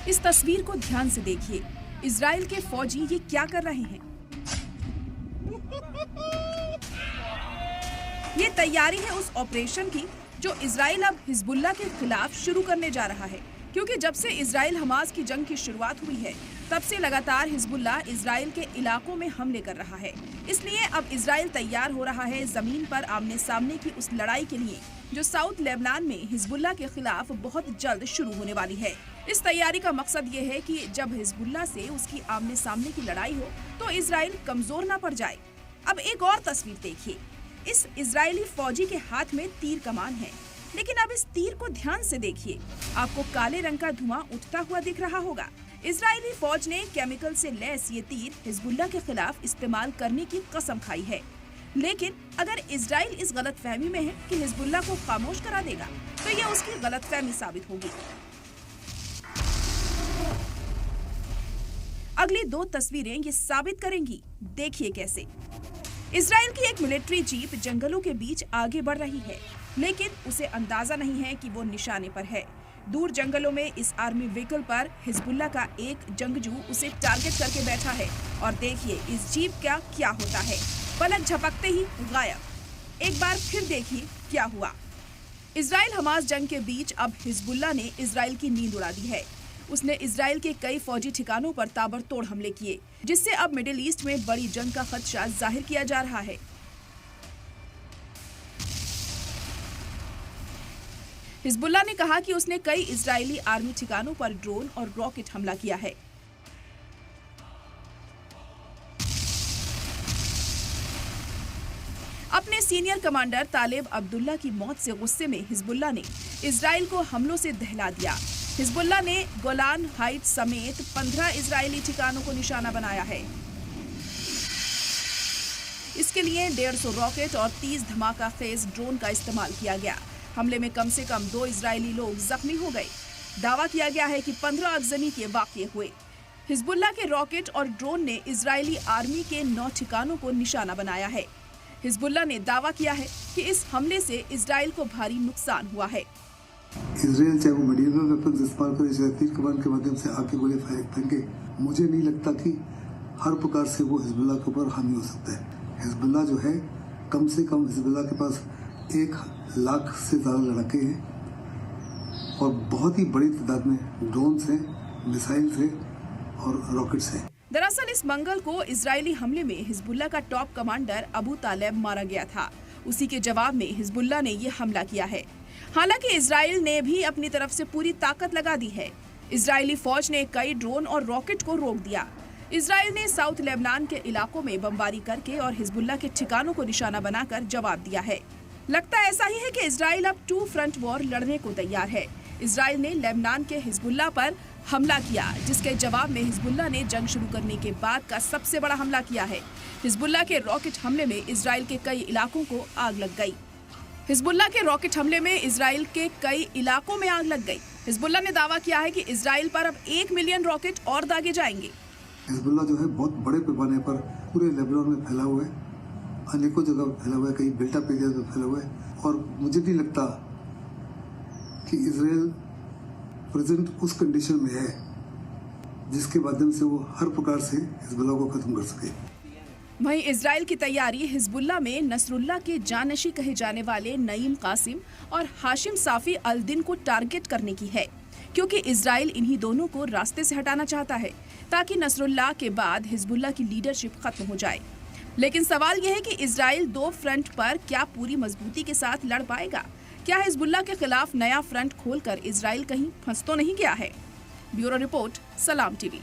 इस तस्वीर को ध्यान से देखिए। इजराइल के फौजी ये क्या कर रहे हैं? ये तैयारी है उस ऑपरेशन की जो इजराइल अब हिजबुल्लाह के खिलाफ शुरू करने जा रहा है। क्योंकि जब से इजराइल हमास की जंग की शुरुआत हुई है, तब से लगातार हिजबुल्लाह इजराइल के इलाकों में हमले कर रहा है। इसलिए अब इजराइल तैयार हो रहा है जमीन पर आमने सामने की उस लड़ाई के लिए जो साउथ लेबनान में हिजबुल्लाह के खिलाफ बहुत जल्द शुरू होने वाली है। इस तैयारी का मकसद ये है कि जब हिजबुल्लाह से उसकी आमने सामने की लड़ाई हो तो इजराइल कमजोर न पड़ जाए। अब एक और तस्वीर देखिए। इस इजरायली फौजी के हाथ में तीर कमान है, लेकिन अब इस तीर को ध्यान से देखिए। आपको काले रंग का धुआं उठता हुआ दिख रहा होगा। इजरायली फौज ने केमिकल से लैस ये तीर हिजबुल्लाह के खिलाफ इस्तेमाल करने की कसम खाई है। लेकिन अगर इजराइल इस गलतफहमी में है कि हिजबुल्लाह को खामोश करा देगा, तो ये उसकी गलतफहमी साबित होगी। अगली दो तस्वीरें ये साबित करेंगी। देखिए कैसे। इजराइल की एक मिलिट्री जीप जंगलों के बीच आगे बढ़ रही है, लेकिन उसे अंदाजा नहीं है कि वो निशाने पर है। दूर जंगलों में इस आर्मी व्हीकल पर हिजबुल्लाह का एक जंगजू उसे टारगेट करके बैठा है। और देखिए इस जीप का क्या होता है। पलक झपकते ही गायब। एक बार फिर देखिए क्या हुआ। इजराइल हमास जंग के बीच अब हिजबुल्लाह ने इजराइल की नींद उड़ा दी है। उसने इजराइल के कई फौजी ठिकानों पर ताबड़तोड़ हमले किए, जिससे अब मिडिल ईस्ट में बड़ी जंग का खदशा जाहिर किया जा रहा है। हिजबुल्लाह ने कहा कि उसने कई इजरायली आर्मी ठिकानों पर ड्रोन और रॉकेट हमला किया है। अपने सीनियर कमांडर तालेब अब्दुल्ला की मौत से गुस्से में हिजबुल्लाह ने इजराइल को हमलों से दहला दिया। हिजबुल्लाह ने गोलान हाइट समेत 15 इजरायली ठिकानों को निशाना बनाया है। इसके लिए 150 रॉकेट और 30 धमाका खेज ड्रोन का इस्तेमाल किया गया। हमले में कम से कम 2 इजरायली लोग जख्मी हो गए। दावा किया गया है कि 15 अगजनी के वाक़ये हुए। हिजबुल्लाह के रॉकेट और ड्रोन ने इजरायली आर्मी के 9 ठिकानों को निशाना बनाया है। हिजबुल्लाह ने दावा किया है कि इस हमले से इजराइल को भारी नुकसान हुआ है। इजराइल चाहे वो मेडिकल वेपन्स इस्तेमाल करे, चाहे तीर कमान के माध्यम से आके गोली फेंके, मुझे नहीं लगता कि हर प्रकार से वो हिजबुल्लाह के ऊपर हावी हो सकता है। हिजबुल्लाह जो है, कम से कम हिजबुल्लाह के पास 1 लाख से ज़्यादा लड़ाके हैं और बहुत ही बड़ी तादाद में ड्रोन्स हैं, मिसाइल्स हैं और रॉकेट्स हैं। दरअसल इस मंगल को इजरायली हमले में हिजबुल्लाह का टॉप कमांडर अबू तालेब मारा गया था। उसी के जवाब में हिजबुल्लाह ने ये हमला किया है। हालांकि इजराइल ने भी अपनी तरफ से पूरी ताकत लगा दी है। इजरायली फौज ने कई ड्रोन और रॉकेट को रोक दिया। इजराइल ने साउथ लेबनान के इलाकों में बमबारी करके और हिजबुल्लाह के ठिकानों को निशाना बनाकर जवाब दिया है। लगता ऐसा ही है कि इजराइल अब 2 फ्रंट वॉर लड़ने को तैयार है। इजराइल ने लेबनान के हिजबुल्लाह पर हमला किया, जिसके जवाब में हिजबुल्लाह ने जंग शुरू करने के बाद का सबसे बड़ा हमला किया है। हिजबुल्लाह के रॉकेट हमले में इजराइल के कई इलाकों को आग लग गई। हिजबुल्लाह के रॉकेट हमले में इजराइल के कई इलाकों में आग लग गई। हिजबुल्लाह ने दावा किया है कि इजराइल पर अब 1 मिलियन रॉकेट और दागे जाएंगे। हिजबुल्लाह जो है बहुत बड़े पैमाने पर पूरे लेबनान में फैला हुआ है, अनेकों जगह फैला हुआ है, कई बिल्टअप एरिया में फैला हुआ है और मुझे नहीं लगता कि इजराइल प्रेजेंट उस कंडीशन में है जिसके माध्यम से वो हर प्रकार से हिजबुल्लाह को खत्म कर सके। वहीं इजराइल की तैयारी हिजबुल्लाह में नसरुल्लाह के जानशी कहे जाने वाले नईम कासिम और हाशिम साफी अल दिन को टारगेट करने की है, क्योंकि इजराइल इन्हीं दोनों को रास्ते से हटाना चाहता है ताकि नसरुल्लाह के बाद हिजबुल्लाह की लीडरशिप खत्म हो जाए। लेकिन सवाल यह है कि इजराइल 2 फ्रंट पर क्या पूरी मजबूती के साथ लड़ पाएगा? क्या हिजबुल्लाह के खिलाफ नया फ्रंट खोलकर इजराइल कहीं फंस तो नहीं गया है? ब्यूरो रिपोर्ट, सलाम टीवी।